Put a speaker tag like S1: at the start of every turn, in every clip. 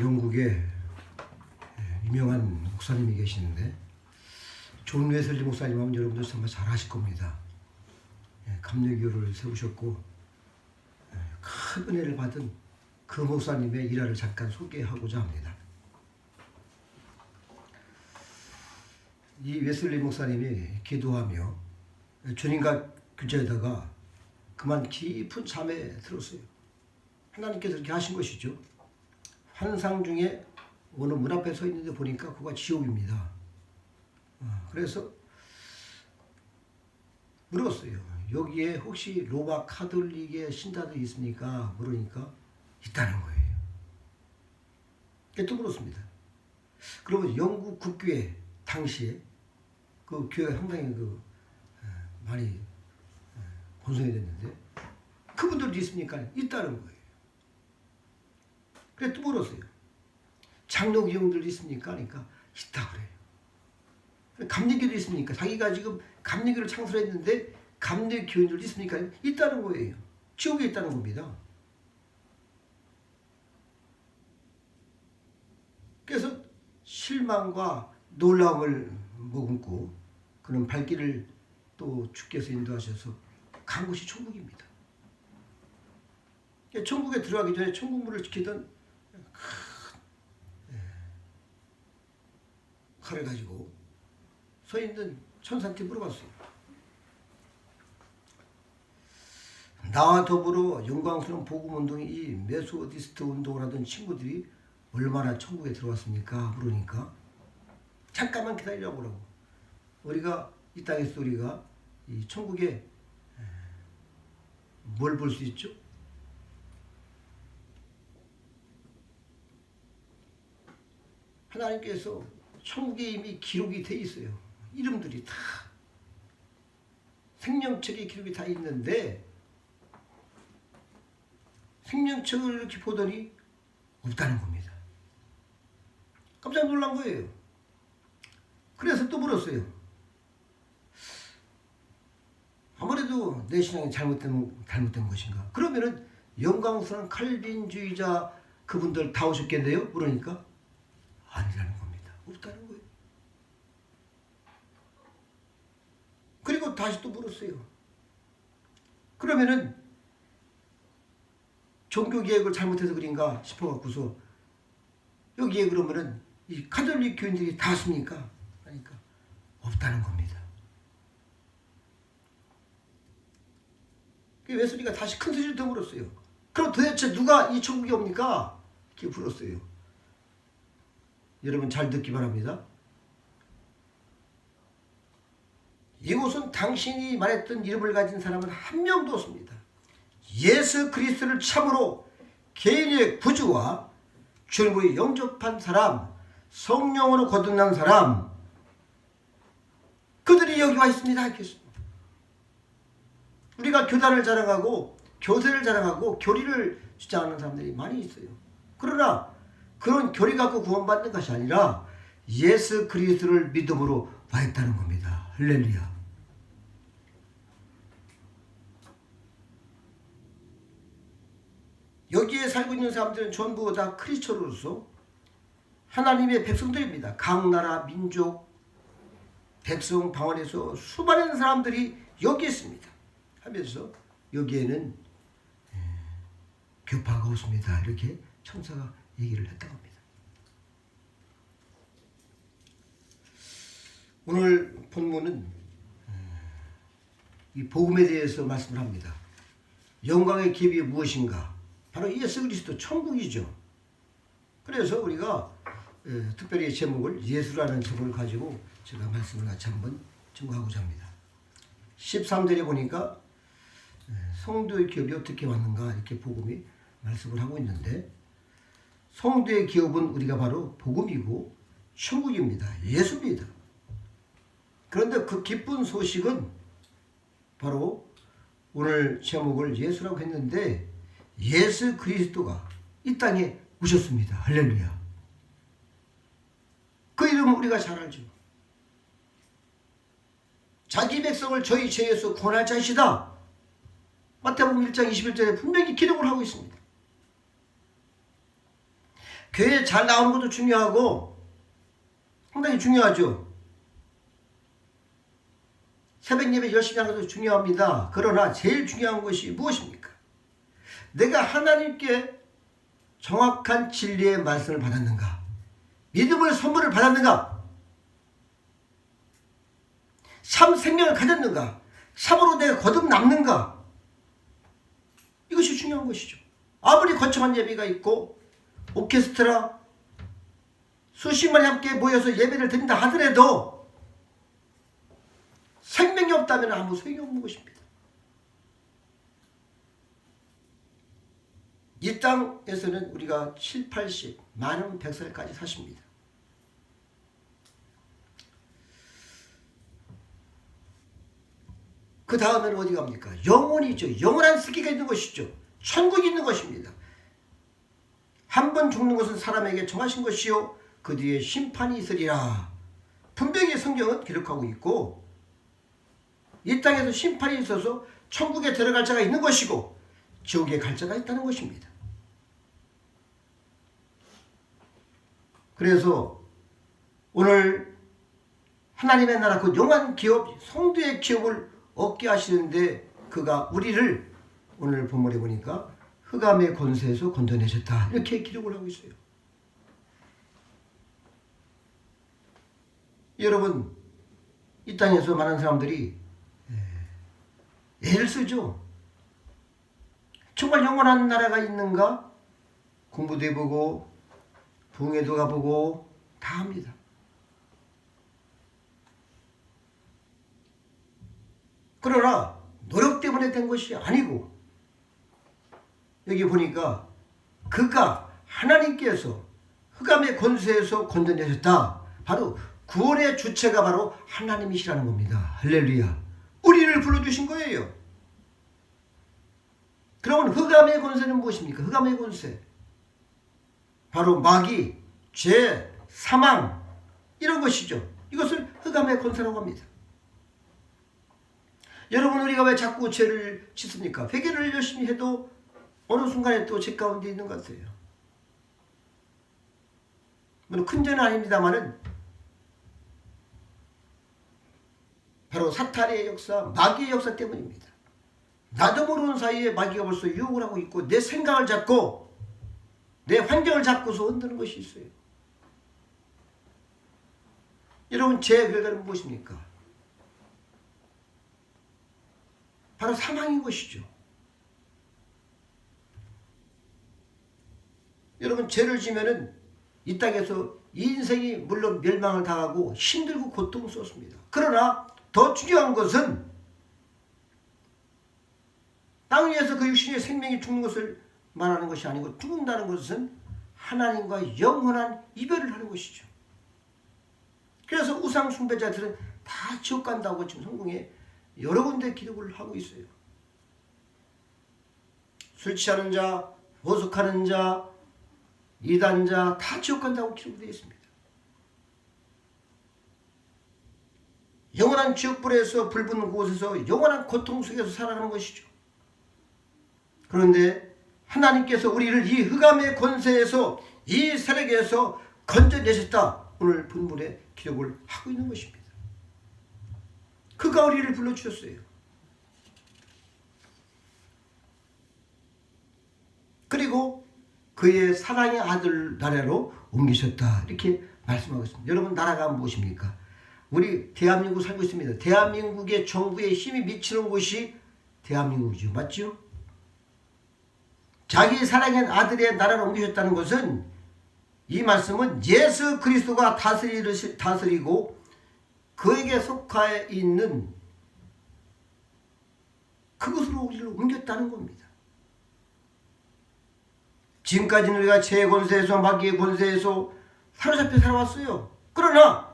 S1: 영국에 유명한 목사님이 계시는데 존 웨슬리 목사님하면 여러분들 정말 잘 아실 겁니다. 감리교를 세우셨고 큰 은혜를 받은 그 목사님의 일화를 잠깐 소개하고자 합니다. 이 웨슬리 목사님이 기도하며 주님과 교제하다가 그만 깊은 잠에 들었어요. 하나님께서 그렇게 하신 것이죠. 환상 중에 어느 문 앞에 서 있는데 보니까 그가 지옥입니다. 그래서 물었어요. 여기에 혹시 로마 카톨릭의 신자들이 있습니까? 물으니까 있다는 거예요. 또 물었습니다. 그러면 영국 국교회 당시에 그 교회 상당히 많이 번성이 됐는데 그분들도 있습니까? 있다는 거예요. 그래 또 물었어요. 장로 교인들도 있습니까? 그러니까 있다 그래요. 감리교도 있습니까? 자기가 지금 감리교를 창설했는데 감리 교인들도 있습니까? 있다는 거예요. 지옥에 있다는 겁니다. 그래서 실망과 놀라움을 머금고 그는 발길을 또 주께서 인도하셔서 간 곳이 천국입니다. 천국에 들어가기 전에 천국문을 지키던 큰 칼을 가지고 서 있는 천사한테 물어봤어요. 나와 더불어 영광스러운 복음운동이 이 메소디스트 운동을 하던 친구들이 얼마나 천국에 들어왔습니까? 그러니까 잠깐만 기다리라고 그러고 우리가 이 땅에서 우리가 이 천국에 뭘 볼 수 있죠? 하나님께서 천국에 이미 기록이 돼 있어요. 이름들이 다 생명책에 기록이 다 있는데 생명책을 이렇게 보더니 없다는 겁니다. 깜짝 놀란 거예요. 그래서 또 물었어요. 아무래도 내 신앙이 잘못된 것인가? 그러면은 영광스러운 칼빈주의자 그분들 다 오셨겠네요? 그러니까 아니라는 겁니다. 없다는 거예요. 그리고 다시 또 물었어요. 그러면은 종교 계획을 잘못해서 그런가 싶어갖고서 여기에 그러면은 이 카톨릭 교인들이 다 왔습니까? 그러니까 없다는 겁니다. 웨슬리가 다시 큰 소리를 더 물었어요. 그럼 도대체 누가 이 천국에 옵니까? 이렇게 물었어요. 여러분 잘 듣기 바랍니다. 이곳은 당신이 말했던 이름을 가진 사람은 한 명도 없습니다. 예수 그리스도를 참으로 개인의 구주와 주님을 영접한 사람, 성령으로 거듭난 사람, 그들이 여기 와 있습니다. 하겠습니다. 우리가 교단을 자랑하고 교세를 자랑하고 교리를 주장하는 사람들이 많이 있어요. 그러나 그런 교리 갖고 구원받는 것이 아니라 예수 그리스도를 믿음으로 와 있다는 겁니다. 할렐루야. 여기에 살고 있는 사람들은 전부 다 크리스천으로서 하나님의 백성들입니다. 각 나라, 민족, 백성, 방언에서 수많은 사람들이 여기 있습니다. 하면서 여기에는 교파가 없습니다. 이렇게 천사가 얘기를 했다고 합니다. 오늘 본문은 이 복음에 대해서 말씀을 합니다. 영광의 기업이 무엇인가? 바로 예수 그리스도 천국이죠. 그래서 우리가 특별히 제목을 예수라는 제목을 가지고 제가 말씀을 같이 한번 증거하고자 합니다. 13절에 보니까 성도의 기업이 어떻게 왔는가 이렇게 복음이 말씀을 하고 있는데 성도의 기업은 우리가 바로 복음이고 천국입니다. 예수입니다. 그런데 그 기쁜 소식은 바로 오늘 제목을 예수라고 했는데 예수 그리스도가 이 땅에 오셨습니다. 할렐루야. 그 이름은 우리가 잘 알죠. 자기 백성을 저희 죄에서 구원할 자이시다. 마태복음 1장 21절에 분명히 기록을 하고 있습니다. 교회 잘 나오는 것도 중요하고 상당히 중요하죠. 새벽 예배 열심히 하는 것도 중요합니다. 그러나 제일 중요한 것이 무엇입니까? 내가 하나님께 정확한 진리의 말씀을 받았는가? 믿음을 선물을 받았는가? 참 생명을 가졌는가? 참으로 내가 거듭남는가? 이것이 중요한 것이죠. 아무리 거창한 예배가 있고 오케스트라 수십만이 함께 모여서 예배를 드린다 하더라도 생명이 없다면 아무 소용이 없는 것입니다. 이 땅에서는 우리가 7, 80, 많은 100살까지 사십니다. 그 다음에는 어디 갑니까? 영혼이 있죠. 영원한 세계가 있는 것이죠. 천국이 있는 것입니다. 한 번 죽는 것은 사람에게 정하신 것이요 그 뒤에 심판이 있으리라. 분명히 성경은 기록하고 있고 이 땅에서 심판이 있어서 천국에 들어갈 자가 있는 것이고 지옥에 갈 자가 있다는 것입니다. 그래서 오늘 하나님의 나라 그 영원한 기업 성도의 기업을 얻게 하시는데 그가 우리를 오늘 본문에 보니까 흑암의 권세에서 건져내셨다 이렇게 기록을 하고 있어요. 여러분 이 땅에서 많은 사람들이 애를 쓰죠. 정말 영원한 나라가 있는가? 공부도 해보고 부흥회도 가보고 다 합니다. 그러나 노력 때문에 된 것이 아니고 여기 보니까 그가 하나님께서 흑암의 권세에서 건져내셨다. 바로 구원의 주체가 바로 하나님이시라는 겁니다. 할렐루야. 우리를 불러주신 거예요. 그러면 흑암의 권세는 무엇입니까? 흑암의 권세. 바로 마귀, 죄, 사망 이런 것이죠. 이것을 흑암의 권세라고 합니다. 여러분 우리가 왜 자꾸 죄를 짓습니까? 회개를 열심히 해도 어느 순간에 또 죄 가운데 있는 것 같아요. 물론 큰 죄는 아닙니다만은 바로 사탄의 역사, 마귀의 역사 때문입니다. 나도 모르는 사이에 마귀가 벌써 유혹을 하고 있고 내 생각을 잡고 내 환경을 잡고서 흔드는 것이 있어요. 여러분 죄의 결과는 무엇입니까? 바로 사망인 것이죠. 여러분 죄를 지면은 이 땅에서 인생이 물론 멸망을 당하고 힘들고 고통스럽습니다. 그러나 더 중요한 것은 땅 위에서 그 육신의 생명이 죽는 것을 말하는 것이 아니고 죽는다는 것은 하나님과 영원한 이별을 하는 것이죠. 그래서 우상 숭배자들은 다 지옥 간다고 지금 성경에 여러 군데 기록을 하고 있어요. 술 취하는 자, 보석하는 자, 이단자 다 지옥 간다고 기록되어 있습니다. 영원한 지옥불에서 불붙는 곳에서 영원한 고통 속에서 살아가는 것이죠. 그런데 하나님께서 우리를 이 흑암의 권세에서 이 세력에서 건져내셨다. 오늘 본문에 기록을 하고 있는 것입니다. 그가 우리를 불러주셨어요. 그리고 그의 사랑의 아들 나라로 옮기셨다. 이렇게 말씀하고 있습니다. 여러분 나라가 무엇입니까? 우리 대한민국 살고 있습니다. 대한민국의 정부에 힘이 미치는 곳이 대한민국이죠. 맞죠? 자기 사랑의 아들의 나라로 옮기셨다는 것은 이 말씀은 예수 그리스도가 다스리고 그에게 속해 있는 그것으로 우리를 옮겼다는 겁니다. 지금까지는 우리가 죄의 권세에서 마귀의 권세에서 사로잡혀 살아왔어요. 그러나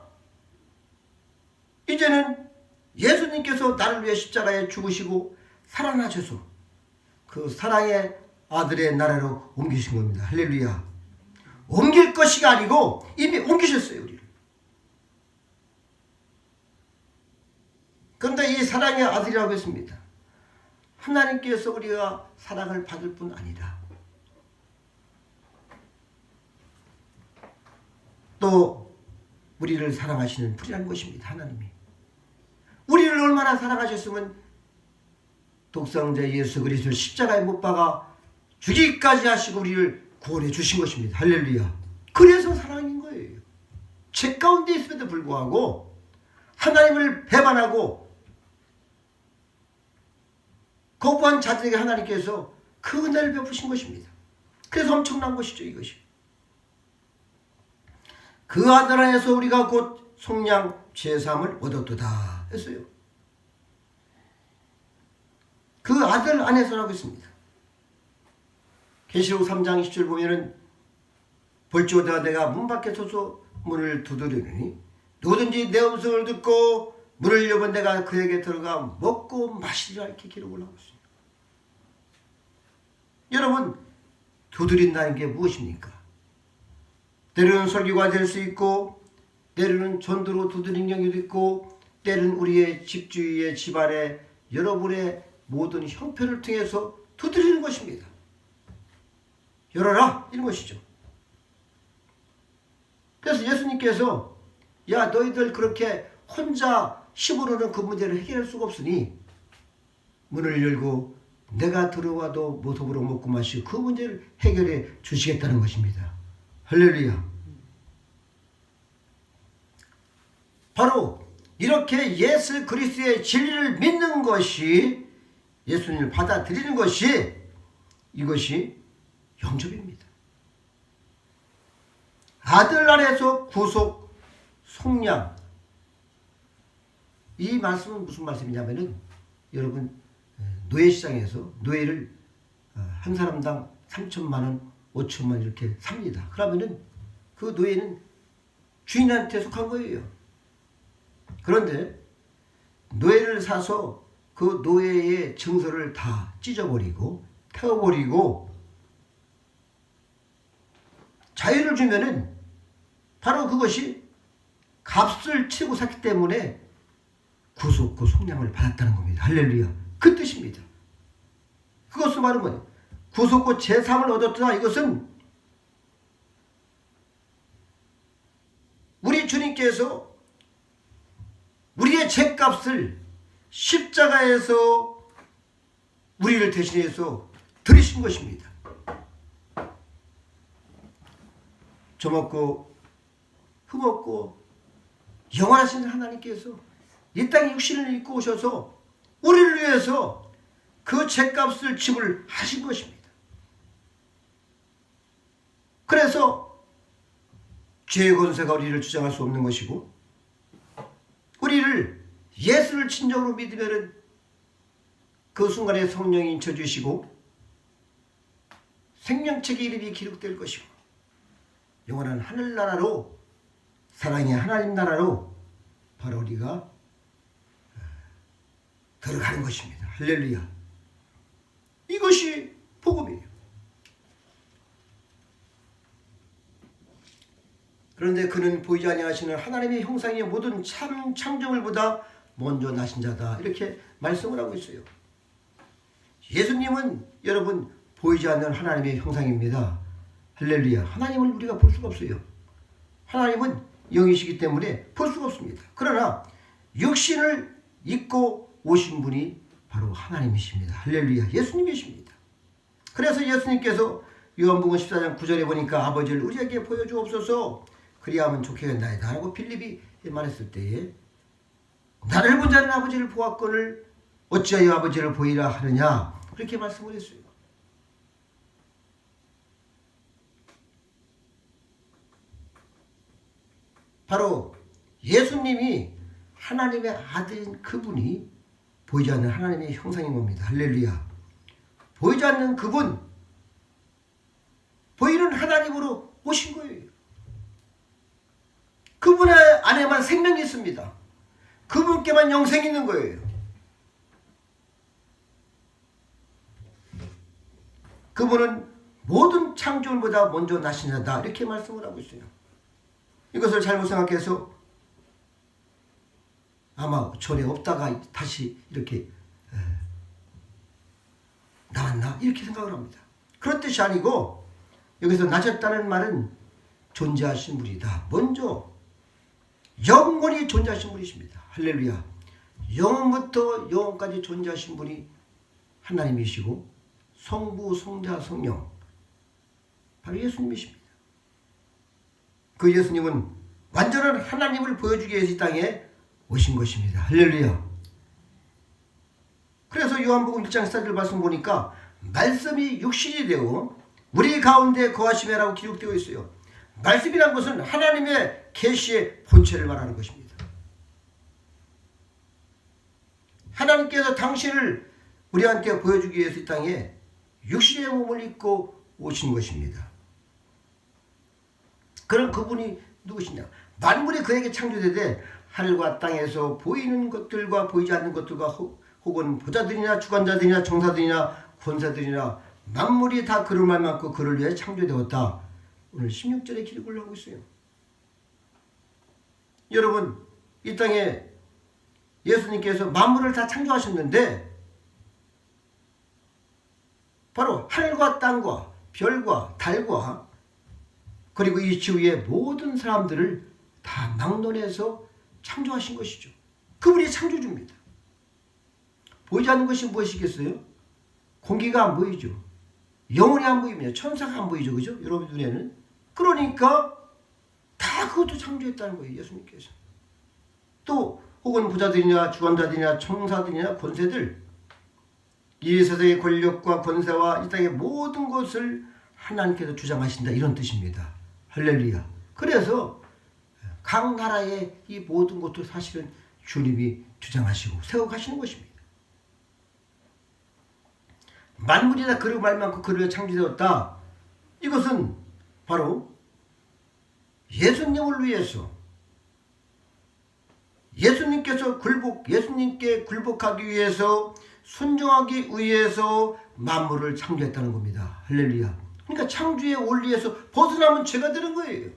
S1: 이제는 예수님께서 나를 위해 십자가에 죽으시고 살아나셔서 그 사랑의 아들의 나라로 옮기신 겁니다. 할렐루야. 옮길 것이 아니고 이미 옮기셨어요. 우리를. 그런데 이 사랑의 아들이라고 했습니다. 하나님께서 우리가 사랑을 받을 뿐 아니라 또 우리를 사랑하시는 분이라는 것입니다. 하나님이 우리를 얼마나 사랑하셨으면 독생자 예수 그리스도를 십자가에 못 박아 죽이기까지 하시고 우리를 구원해 주신 것입니다. 할렐루야. 그래서 사랑인 거예요. 죄 가운데 있음에도 불구하고 하나님을 배반하고 거부한 자들에게 하나님께서 그 은혜를 베푸신 것입니다. 그래서 엄청난 것이죠. 이것이. 그 아들 안에서 우리가 곧 속량 죄사함을 얻었도다 했어요. 그 아들 안에서라고 했습니다. 계시록 3장 10절 보면은 볼지어다 내가 문 밖에 서서 문을 두드리니 누구든지 내 음성을 듣고 문을 열면 내가 그에게 들어가 먹고 마시리라 이렇게 기록을 하고 있어요. 여러분 두드린다는 게 무엇입니까? 때로는 설교가 될 수 있고 때로는 전도로 두드린 경우도 있고 때로는 우리의 집주위의 집안에 여러분의 모든 형편을 통해서 두드리는 것입니다. 열어라 이런 것이죠. 그래서 예수님께서 야 너희들 그렇게 혼자 힘으로는 그 문제를 해결할 수가 없으니 문을 열고 내가 들어와도 모습으로 먹고 마시고 그 문제를 해결해 주시겠다는 것입니다. 할렐루야. 바로 이렇게 예수 그리스도의 진리를 믿는 것이 예수님을 받아들이는 것이 이것이 영접입니다. 아들 안에서 구속 속량 이 말씀은 무슨 말씀이냐면은 여러분 노예시장에서 노예를 한 사람당 3천만 원 5천만 원 이렇게 삽니다. 그러면은 그 노예는 주인한테 속한 거예요. 그런데 노예를 사서 그 노예의 증서를 다 찢어버리고 태워버리고 자유를 주면은 바로 그것이 값을 치고 샀기 때문에 구속고 속량을 받았다는 겁니다. 할렐루야. 그 뜻입니다. 그것은 바로 뭐예요? 구속고 제3을 얻었다. 이것은 우리 주님께서 우리의 죄값을 십자가에서 우리를 대신해서 들이신 것입니다. 저먹고 흠없고 영원하신 하나님께서 이 땅에 육신을 입고 오셔서 우리를 위해서 그 죄값을 지불하신 것입니다. 그래서 죄의 권세가 우리를 주장할 수 없는 것이고 우리를 예수를 진정으로 믿으면 그 순간에 성령이 인쳐주시고 생명책의 이름이 기록될 것이고 영원한 하늘나라로 사랑의 하나님 나라로 바로 우리가 들어가는 것입니다. 할렐루야. 이것이 복음이에요. 그런데 그는 보이지 아니하시는 하나님의 형상의 모든 참 창조물보다 먼저 나신 자다. 이렇게 말씀을 하고 있어요. 예수님은 여러분 보이지 않는 하나님의 형상입니다. 할렐루야. 하나님을 우리가 볼 수가 없어요. 하나님은 영이시기 때문에 볼 수가 없습니다. 그러나 육신을 입고 오신 분이 바로 하나님이십니다. 할렐루야. 예수님이십니다. 그래서 예수님께서 요한복음 14장 9절에 보니까 아버지를 우리에게 보여주옵소서 그리하면 좋겠나이다 라고 빌립이 말했을 때에 나를 본 자는 아버지를 보았거늘 어찌하여 아버지를 보이라 하느냐 그렇게 말씀을 했어요. 바로 예수님이 하나님의 아들인 그분이 보이지 않는 하나님의 형상인 겁니다. 할렐루야. 보이지 않는 그분, 보이는 하나님으로 오신 거예요. 그분의 안에만 생명이 있습니다. 그분께만 영생이 있는 거예요. 그분은 모든 창조물보다 먼저 나신 자다 이렇게 말씀을 하고 있어요. 이것을 잘못 생각해서 아마 전에 없다가 다시 이렇게 나왔나 이렇게 생각을 합니다. 그런 뜻이 아니고 여기서 나셨다는 말은 존재하신 분이다. 먼저 영원히 존재하신 분이십니다. 할렐루야. 영원부터 영원까지 존재하신 분이 하나님이시고 성부, 성자, 성령 바로 예수님이십니다. 그 예수님은 완전한 하나님을 보여주기 위해서 이 땅에 오신 것입니다. 할렐루야. 그래서 요한복음 1장 14절 말씀 보니까 말씀이 육신이 되어 우리 가운데 거하시매라고 기록되어 있어요. 말씀이란 것은 하나님의 계시의 본체를 말하는 것입니다. 하나님께서 당신을 우리한테 보여주기 위해서 이 땅에 육신의 몸을 입고 오신 것입니다. 그럼 그분이 누구시냐? 만물이 그에게 창조되되 하늘과 땅에서 보이는 것들과 보이지 않는 것들과 혹은 보좌들이나 주관자들이나 정사들이나 권사들이나 만물이 다 그를 말맞고 그를 위해 창조되었다. 오늘 16절에 기록을 하고 있어요. 여러분, 이 땅에 예수님께서 만물을 다 창조하셨는데 바로 하늘과 땅과 별과 달과 그리고 이 지구의 모든 사람들을 다 막론해서 창조하신 것이죠. 그분이 창조주입니다. 보이지 않는 것이 무엇이겠어요? 공기가 안 보이죠. 영혼이 안 보입니다. 천사가 안 보이죠. 그죠? 여러분 눈에는. 그러니까 다 그것도 창조했다는 거예요. 예수님께서. 또 혹은 부자들이나 주관자들이나 청사들이나 권세들 이 세상의 권력과 권세와 이 땅의 모든 것을 하나님께서 주장하신다. 이런 뜻입니다. 할렐루야. 그래서 각 나라의 이 모든 것도 사실은 주님이 주장하시고 세워가시는 것입니다. 만물이 다 그를 말만큼 그를 창조되었다. 이것은 바로 예수님을 위해서 예수님께 굴복하기 위해서 순종하기 위해서 만물을 창조했다는 겁니다. 할렐루야. 그러니까 창조의 원리에서 벗어나면 죄가 되는 거예요.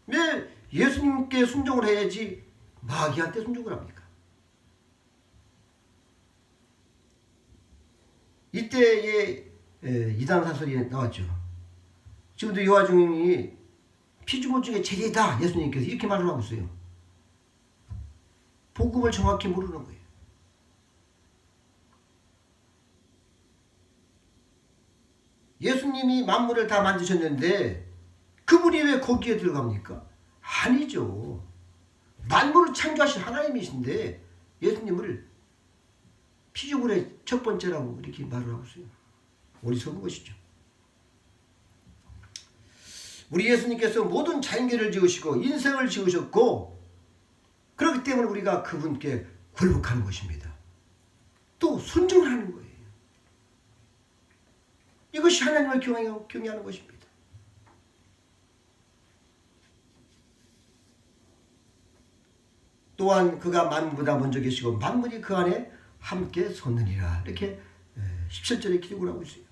S1: 왜 예수님께 순종을 해야지 마귀한테 순종을 합니까? 이때에 이단사설이 나왔죠. 지금도 요한중이 피조물 중에 제일이다. 예수님께서 이렇게 말을 하고 있어요. 복음을 정확히 모르는 거예요. 예수님이 만물을 다 만드셨는데 그분이 왜 거기에 들어갑니까? 아니죠. 만물을 창조하신 하나님이신데 예수님을 피조물의 첫 번째라고 이렇게 말을 하고 있어요. 어리석은 것이죠. 우리 예수님께서 모든 자연계를 지으시고 인생을 지으셨고 그렇기 때문에 우리가 그분께 굴복하는 것입니다. 또 순종을 하는 거예요. 이것이 하나님을 경외하는 것입니다. 또한 그가 만물보다 먼저 계시고 만물이 그 안에 함께 섰느니라. 이렇게 17절에 기록을 하고 있어요.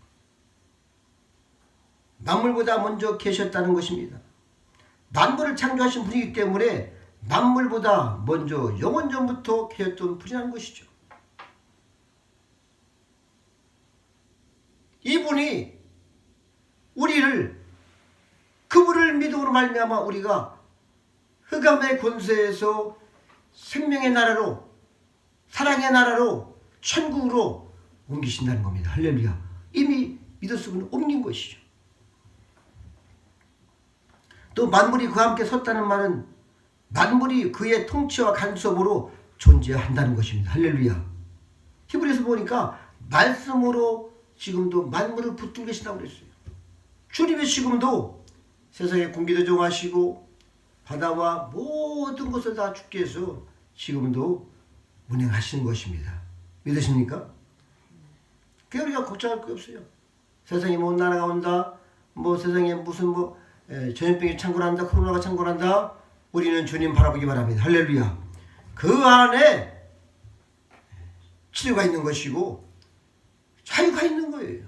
S1: 만물보다 먼저 계셨다는 것입니다. 만물을 창조하신 분이기 때문에 만물보다 먼저 영원전부터 계셨던 분이라는 것이죠. 이분이 우리를 그분을 믿음으로 말미암아 우리가 흑암의 권세에서 생명의 나라로 사랑의 나라로 천국으로 옮기신다는 겁니다. 할렐루야. 이미 믿었으면 옮긴 것이죠. 또 만물이 그와 함께 섰다는 말은 만물이 그의 통치와 간섭으로 존재한다는 것입니다. 할렐루야. 히브리서 보니까 말씀으로 지금도 만물을 붙들고 계신다고 그랬어요. 주님이 지금도 세상의 공기도 정하시고 바다와 모든 것을 다 주께 해서 지금도 운행하시는 것입니다. 믿으십니까? 그게 우리가 걱정할 게 없어요. 세상에 뭐 나라가 온다, 뭐 세상에 무슨 전염병이 창궐한다, 코로나가 창궐한다. 우리는 주님 바라보기 바랍니다. 할렐루야. 그 안에 치료가 있는 것이고 자유가 있는 거예요.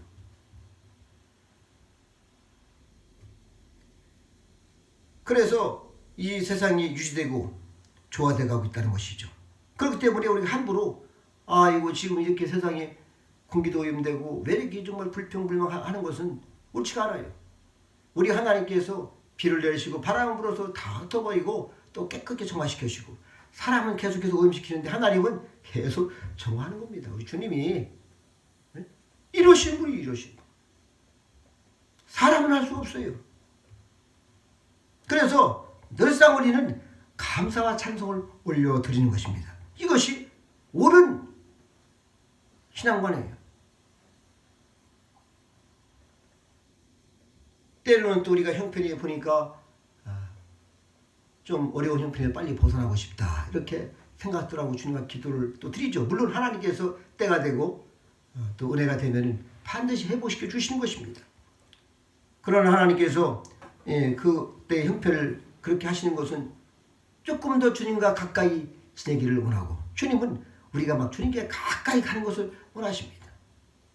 S1: 그래서 이 세상이 유지되고 조화되어 가고 있다는 것이죠. 그렇기 때문에 우리가 함부로 이거 지금 이렇게 세상에 공기도 오염되고 왜 이렇게 정말 불평불명하는 것은 옳지가 않아요. 우리 하나님께서 비를 내리시고 바람을 불어서 다 흩어버리고 또 깨끗게 정화시켜주시고 사람은 계속해서 오염시키는데 하나님은 계속 정화하는 겁니다. 우리 주님이 이러신 분이 이러신 분. 사람은 할 수 없어요. 그래서 늘상 우리는 감사와 찬송을 올려드리는 것입니다. 이것이 옳은 신앙관이에요. 때로는 또 우리가 형편이 보니까 좀 어려운 형편에 빨리 벗어나고 싶다 이렇게 생각들하고 주님과 기도를 또 드리죠. 물론 하나님께서 때가 되고 또 은혜가 되면 반드시 회복시켜 주시는 것입니다. 그러나 하나님께서 그때 형편을 그렇게 하시는 것은 조금 더 주님과 가까이 지내기를 원하고 주님은 우리가 막 주님께 가까이 가는 것을 원하십니다.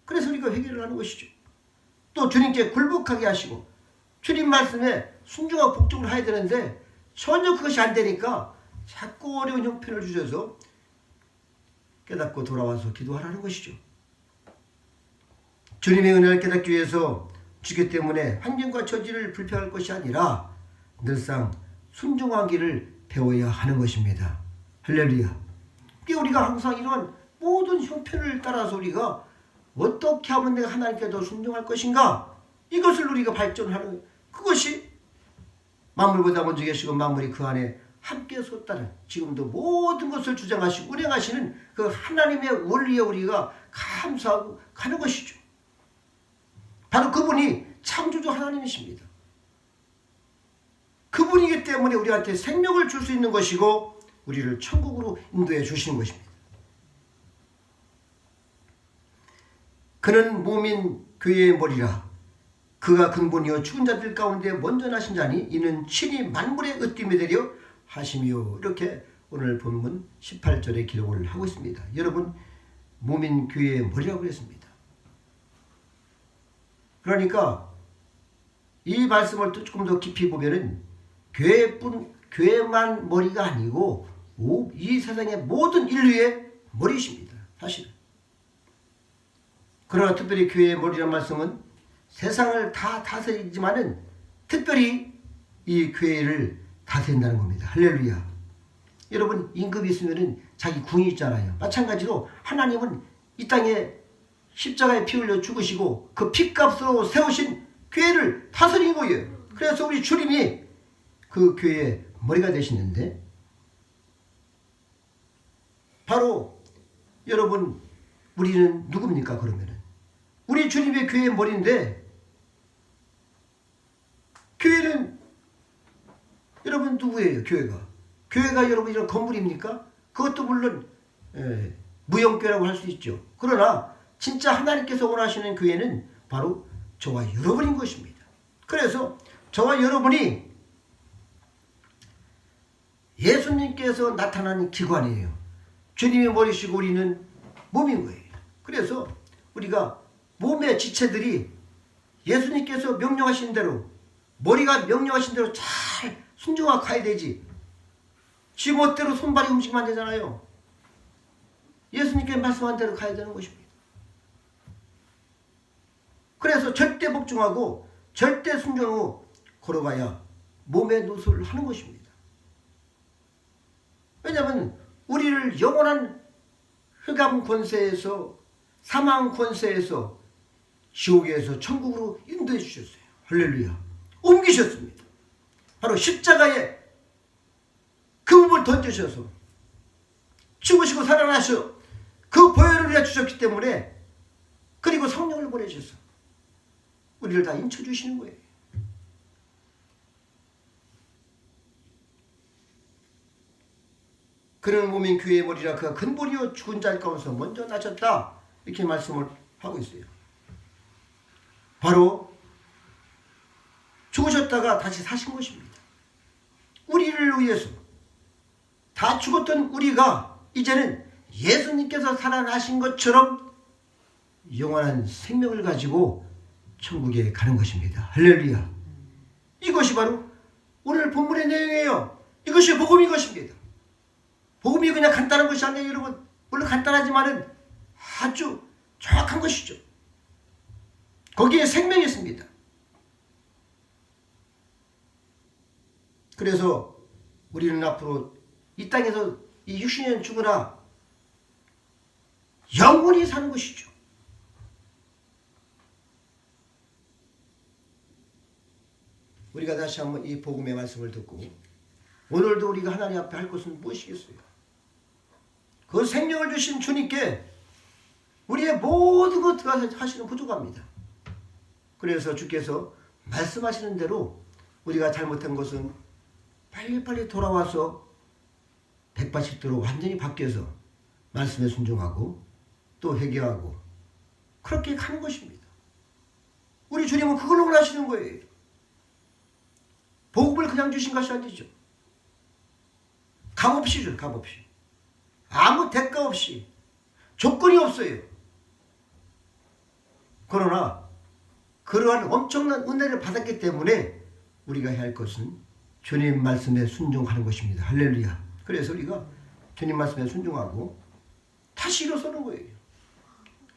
S1: 그래서 우리가 회개를 하는 것이죠. 또 주님께 굴복하게 하시고 주님 말씀에 순종하고 복종을 해야 되는데 전혀 그것이 안 되니까 자꾸 어려운 형편을 주셔서 깨닫고 돌아와서 기도하라는 것이죠. 주님의 은혜를 깨닫기 위해서 주기 때문에 환경과 처지를 불평할 것이 아니라 늘상 순종하기를 배워야 하는 것입니다. 할렐루야. 우리가 항상 이런 모든 형편을 따라서 우리가 어떻게 하면 내가 하나님께 더 순종할 것인가 이것을 우리가 발전하는 그것이 만물보다 먼저 계시고 만물이 그 안에 함께 섰다는 지금도 모든 것을 주장하시고 운행하시는 그 하나님의 원리에 우리가 감사하고 가는 것이죠. 바로 그분이 창조주 하나님이십니다. 그분이기 때문에 우리한테 생명을 줄 수 있는 것이고 우리를 천국으로 인도해 주시는 것입니다. 그는 몸인 교회의 머리라. 그가 근본이요 죽은 자들 가운데 먼저 나신 자니 이는 친히 만물의 으뜸이 되려 하시며 이렇게 오늘 본문 18절에 기록을 하고 있습니다. 여러분 몸인 교회의 머리라고 했습니다. 그러니까 이 말씀을 조금 더 깊이 보면은 교회만 머리가 아니고 이 세상의 모든 인류의 머리이십니다. 사실은. 그러나 특별히 교회의 머리란 말씀은 세상을 다 다스리지만은 특별히 이 교회를 다스린다는 겁니다. 할렐루야. 여러분 임금이 있으면은 자기 궁이 있잖아요. 마찬가지로 하나님은 이 땅에 십자가에 피 흘려 죽으시고 그 피값으로 세우신 교회를 다스린 거예요. 그래서 우리 주님이 그 교회의 머리가 되시는데 바로 여러분 우리는 누굽니까? 그러면은 우리 주님의 교회의 머리인데 교회는 여러분 누구예요? 교회가 여러분 이런 건물입니까? 그것도 물론 무형교회라고 할 수 있죠. 그러나 진짜 하나님께서 원하시는 교회는 바로 저와 여러분인 것입니다. 그래서 저와 여러분이 예수님께서 나타난 기관이에요. 주님의 머리시고 우리는 몸인 거예요. 그래서 우리가 몸의 지체들이 예수님께서 명령하신 대로 머리가 명령하신 대로 잘 순종하고 가야 되지. 지 멋대로 손발이 움직이면 안 되잖아요. 예수님께 말씀한 대로 가야 되는 것입니다. 그래서 절대 복종하고 절대 순종하고 걸어가야 몸의 노소를 하는 것입니다. 왜냐하면 우리를 영원한 흑암 권세에서 사망 권세에서 지옥에서 천국으로 인도해 주셨어요. 할렐루야. 옮기셨습니다. 바로 십자가에 그 몸을 던지셔서 죽으시고 살아나셔 그 보혈을 내주셨기 때문에 그리고 성령을 보내셔서 우리를 다 인쳐주시는 거예요. 그는 몸인 교회의 머리라 그가 근본이요 죽은 자 가운데서 먼저 나셨다 이렇게 말씀을 하고 있어요. 바로 죽으셨다가 다시 사신 것입니다. 우리를 위해서 다 죽었던 우리가 이제는 예수님께서 살아나신 것처럼 영원한 생명을 가지고 천국에 가는 것입니다. 할렐루야. 이것이 바로 오늘 본문의 내용이에요. 이것이 복음인 것입니다. 복음이 그냥 간단한 것이 아니에요, 여러분. 물론 간단하지만은 아주 정확한 것이죠. 거기에 생명이 있습니다. 그래서 우리는 앞으로 이 땅에서 이 60년 죽으나 영원히 사는 것이죠. 우리가 다시 한번 이 복음의 말씀을 듣고 오늘도 우리가 하나님 앞에 할 것은 무엇이겠어요? 그 생명을 주신 주님께 우리의 모든 것 하시는 부족합니다. 그래서 주께서 말씀하시는 대로 우리가 잘못한 것은 빨리빨리 돌아와서 180도로 완전히 바뀌어서 말씀에 순종하고 또 회개하고 그렇게 가는 것입니다. 우리 주님은 그걸 원하시는 거예요. 복음을 그냥 주신 것이 아니죠. 값없이 줘, 값없이. 아무 대가 없이. 조건이 없어요. 그러나 그러한 엄청난 은혜를 받았기 때문에 우리가 해야 할 것은 주님 말씀에 순종하는 것입니다. 할렐루야. 그래서 우리가 주님 말씀에 순종하고 다시 일어서는 거예요.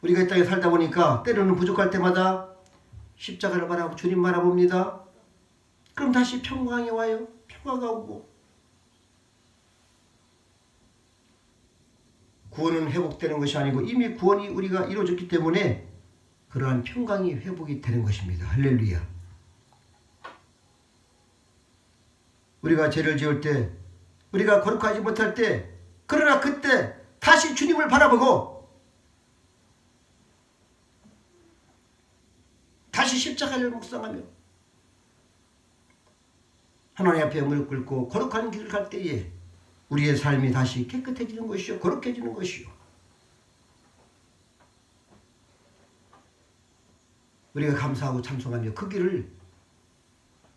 S1: 우리가 이 땅에 살다 보니까 때로는 부족할 때마다 십자가를 바라보고 주님 바라봅니다. 그럼 다시 평강이 와요. 평화가 오고 구원은 회복되는 것이 아니고 이미 구원이 우리가 이루어졌기 때문에 그러한 평강이 회복이 되는 것입니다. 할렐루야. 우리가 죄를 지을 때 우리가 거룩하지 못할 때 그러나 그때 다시 주님을 바라보고 다시 십자가를 묵상하며 하나님 앞에 무릎 꿇고 거룩한 길을 갈 때에 우리의 삶이 다시 깨끗해지는 것이요 거룩해지는 것이요 우리가 감사하고 찬송하며 그 길을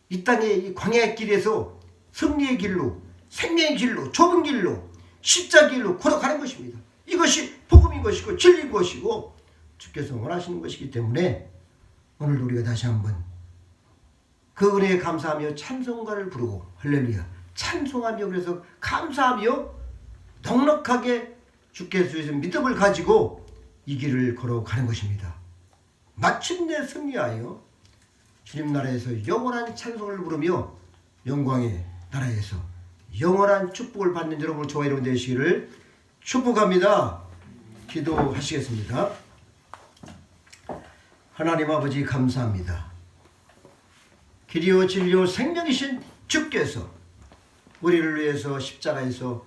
S1: 이 땅의 이 광야의 길에서 승리의 길로 생명의 길로 좁은 길로 십자가 길로 걸어가는 것입니다. 이것이 복음인 것이고 진리인 것이고 주께서 원하시는 것이기 때문에 오늘도 우리가 다시 한번 그 은혜에 감사하며 찬송가를 부르고 할렐루야 찬송하며 그래서 감사하며 넉넉하게 주께서 주신 믿음을 가지고 이 길을 걸어가는 것입니다. 마침내 승리하여 주님 나라에서 영원한 찬송을 부르며 영광의 나라에서 영원한 축복을 받는 여러분 저와 여러분 되시기를 축복합니다. 기도하시겠습니다. 하나님 아버지 감사합니다. 길이요 진리요 생명이신 주께서 우리를 위해서 십자가에서